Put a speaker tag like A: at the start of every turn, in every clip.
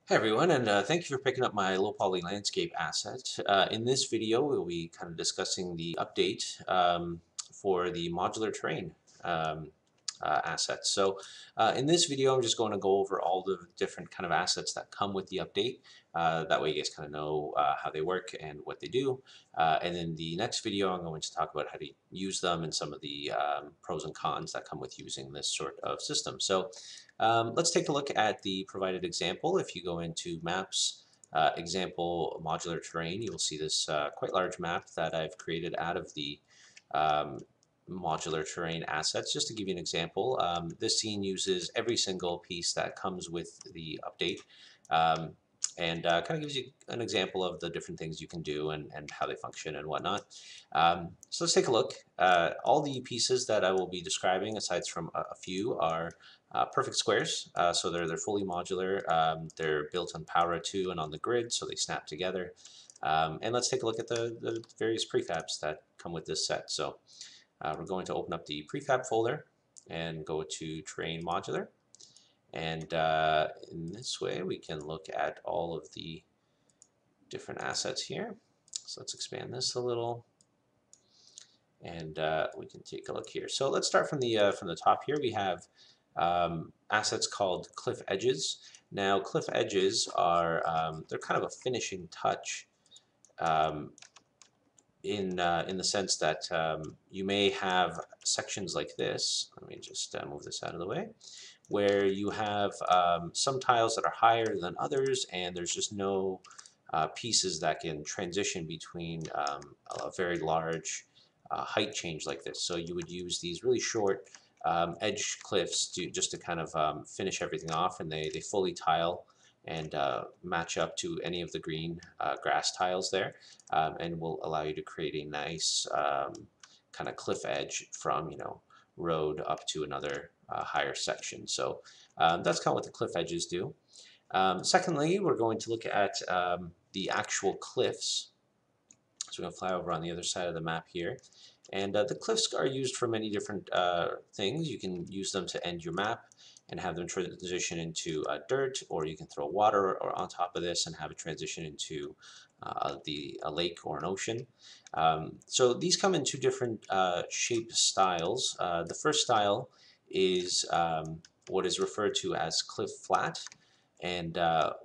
A: Hi everyone, and thank you for picking up my low poly landscape asset. In this video, we'll be kind of discussing the update for the modular terrain assets. So in this video, I'm just going to go over all the different kind of assets that come with the update. That way you guys kind of know how they work and what they do. And in the next video, I'm going to talk about how to use them and some of the pros and cons that come with using this sort of system. So let's take a look at the provided example. If you go into Maps, Example Modular Terrain, you will see this quite large map that I've created out of the um, modular terrain assets. Just to give you an example, this scene uses every single piece that comes with the update. Um, and kind of gives you an example of the different things you can do and how they function and whatnot. So let's take a look. All the pieces that I will be describing, aside from a few, are perfect squares. So they're fully modular. They're built on Power 2 and on the grid, so they snap together. And let's take a look at the various prefabs that come with this set. So we're going to open up the prefab folder and go to Terrain Modular. And in this way, we can look at all of the different assets here. So let's expand this a little, and we can take a look here. So let's start from the top here. We have assets called cliff edges. Now, cliff edges are they're kind of a finishing touch um, in the sense that you may have sections like this. Let me just move this out of the way, where you have some tiles that are higher than others, and there's just no pieces that can transition between a very large height change like this. So you would use these really short edge cliffs just to kind of finish everything off, and they fully tile and match up to any of the green grass tiles there, and will allow you to create a nice kind of cliff edge from road up to another higher section. So that's kind of what the cliff edges do. Secondly, we're going to look at the actual cliffs. So we're going to fly over on the other side of the map here. And the cliffs are used for many different things. You can use them to end your map and have them transition into dirt, or you can throw water or on top of this and have it transition into a lake or an ocean. So these come in two different shape styles. The first style is what is referred to as cliff flat. And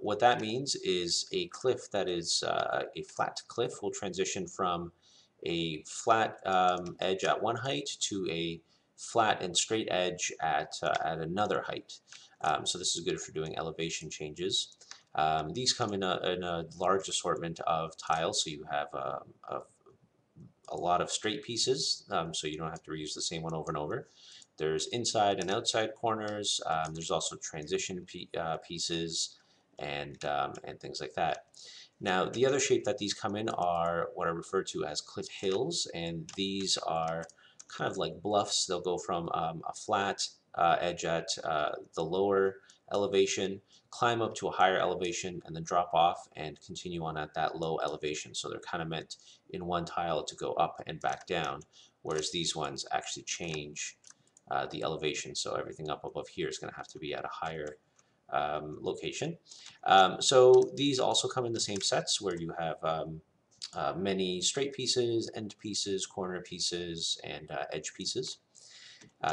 A: what that means is a cliff that is a flat cliff will transition from a flat edge at one height to a flat and straight edge at another height. So this is good for doing elevation changes. These come in a large assortment of tiles, so you have a lot of straight pieces, so you don't have to reuse the same one over and over. There's inside and outside corners. There's also transition pieces and things like that. Now, the other shape that these come in are what are referred to as cliff hills, and these are kind of like bluffs. They'll go from a flat edge at the lower elevation, climb up to a higher elevation, and then drop off and continue on at that low elevation. So they're kind of meant in one tile to go up and back down, whereas these ones actually change the elevation. So everything up above here is going to have to be at a higher location. So these also come in the same sets where you have many straight pieces, end pieces, corner pieces, and edge pieces.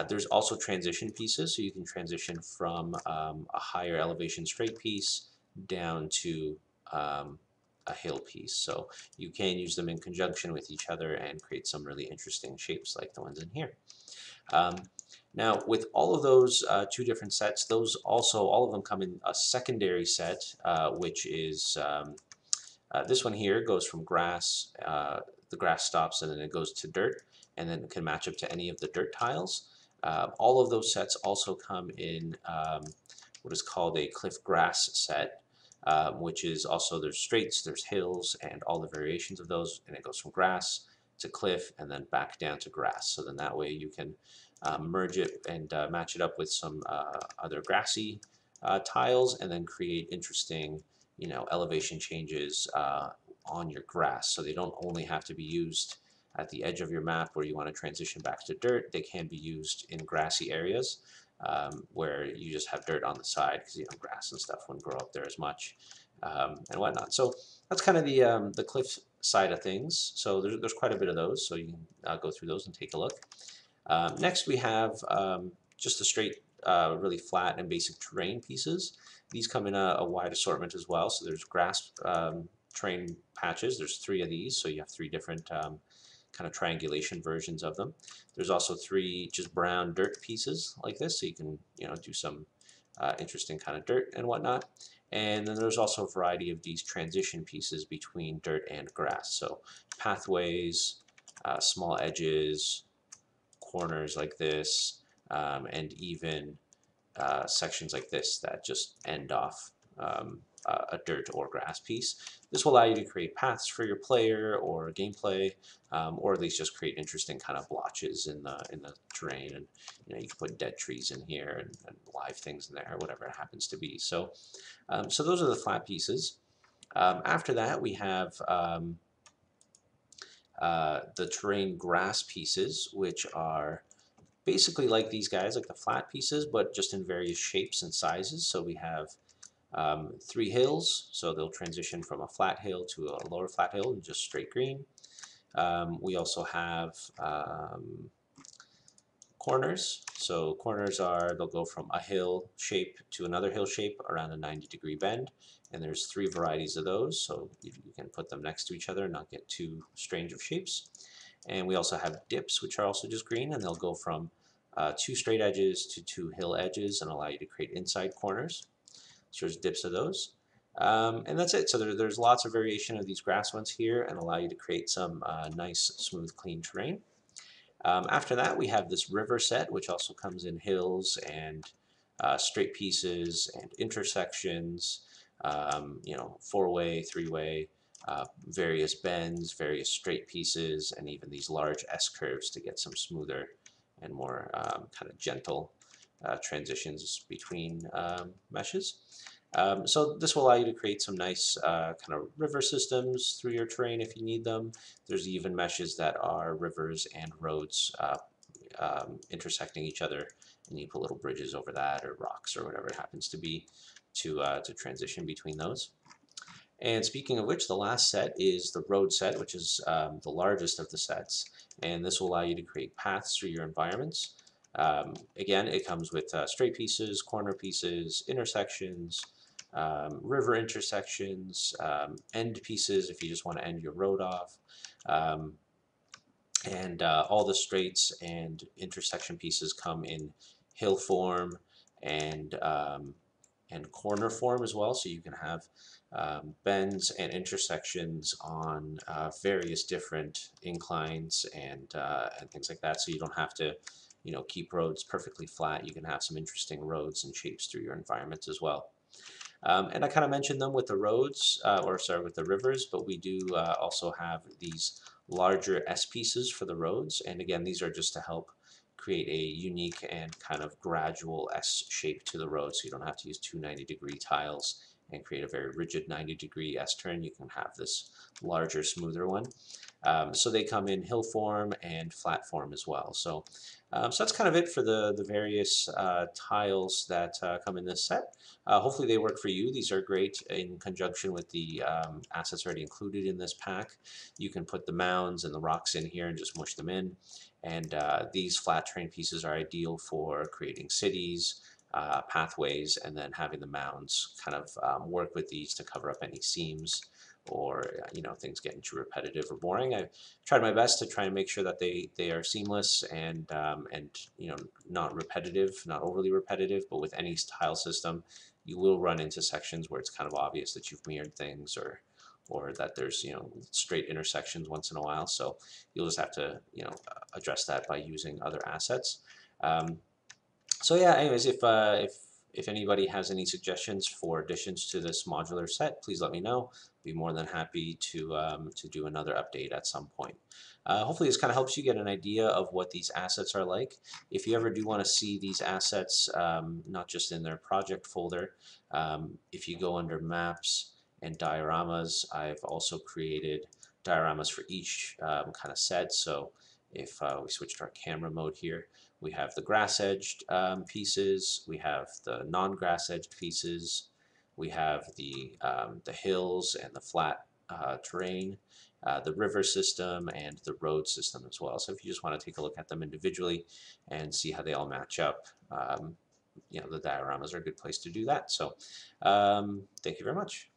A: There's also transition pieces, so you can transition from a higher elevation straight piece down to a hill piece. So you can use them in conjunction with each other and create some really interesting shapes like the ones in here. Now, with all of those two different sets, those also, all of them come in a secondary set, which is this one here goes from grass, the grass stops and then it goes to dirt, and then it can match up to any of the dirt tiles. All of those sets also come in what is called a cliff grass set, which is also, there's straights, there's hills, and all the variations of those, and it goes from grass to cliff and then back down to grass. So then that way you can merge it and match it up with some other grassy tiles, and then create interesting, elevation changes on your grass. So they don't only have to be used at the edge of your map where you want to transition back to dirt. They can be used in grassy areas. where you just have dirt on the side because grass and stuff wouldn't grow up there as much, and whatnot. So that's kind of the cliff side of things. So there's quite a bit of those, so you can go through those and take a look. Next we have just the straight, really flat and basic terrain pieces. These come in a wide assortment as well. So there's grass terrain patches. There's 3 of these, so you have 3 different kind of triangulation versions of them. There's also 3 just brown dirt pieces like this, so you can do some interesting kind of dirt and whatnot. And then there's also a variety of these transition pieces between dirt and grass. So pathways, small edges, corners like this, and even sections like this that just end off a dirt or grass piece. This will allow you to create paths for your player or gameplay, or at least just create interesting kind of blotches in the terrain. And you can put dead trees in here and live things in there, whatever it happens to be. So, so those are the flat pieces. After that, we have the terrain grass pieces, which are basically like these guys, like the flat pieces, but just in various shapes and sizes. So we have 3 hills, so they'll transition from a flat hill to a lower flat hill in just straight green. We also have corners. So corners they'll go from a hill shape to another hill shape around a 90-degree bend, and there's 3 varieties of those, so you can put them next to each other and not get too strange of shapes. And we also have dips, which are also just green, and they'll go from 2 straight edges to 2 hill edges and allow you to create inside corners. So there's dips of those. And that's it. So there's lots of variation of these grass ones here and allow you to create some nice, smooth, clean terrain. After that, we have this river set, which also comes in hills and straight pieces and intersections, 4-way, 3-way, various bends, various straight pieces, and even these large S-curves to get some smoother and more kind of gentle transitions between meshes. So this will allow you to create some nice kind of river systems through your terrain if you need them. There's even meshes that are rivers and roads intersecting each other, and you put little bridges over that or rocks or whatever it happens to be to transition between those. And speaking of which, the last set is the road set, which is the largest of the sets, and this will allow you to create paths through your environments. Again, it comes with straight pieces, corner pieces, intersections, river intersections, end pieces if you just want to end your road off, and all the straights and intersection pieces come in hill form and corner form as well, so you can have bends and intersections on various different inclines and things like that, so you don't have to keep roads perfectly flat. You can have some interesting roads and shapes through your environments as well. And I kind of mentioned them with the roads, with the rivers, but we do also have these larger S pieces for the roads. And again, these are just to help create a unique and kind of gradual S shape to the road, so you don't have to use 2 90-degree tiles and create a very rigid 90-degree S turn. You can have this larger, smoother one. So they come in hill form and flat form as well. So, so that's kind of it for the various tiles that come in this set. Hopefully they work for you. These are great in conjunction with the assets already included in this pack. You can put the mounds and the rocks in here and just mush them in. And these flat terrain pieces are ideal for creating cities, pathways, and then having the mounds kind of work with these to cover up any seams or things getting too repetitive or boring. I've tried my best to try and make sure that they are seamless and not repetitive, not overly repetitive. But with any tile system, you will run into sections where it's kind of obvious that you've mirrored things or that there's straight intersections once in a while. So you'll just have to address that by using other assets. So yeah, anyways, if anybody has any suggestions for additions to this modular set, please let me know. Be more than happy to do another update at some point. Hopefully this kind of helps you get an idea of what these assets are like. If you ever do want to see these assets, not just in their project folder, if you go under maps and dioramas, I've also created dioramas for each kind of set. So If we switch to our camera mode here, we have the grass-edged pieces, we have the non-grass-edged pieces, we have the hills and the flat terrain, the river system, and the road system as well. So if you just want to take a look at them individually and see how they all match up, the dioramas are a good place to do that. So thank you very much.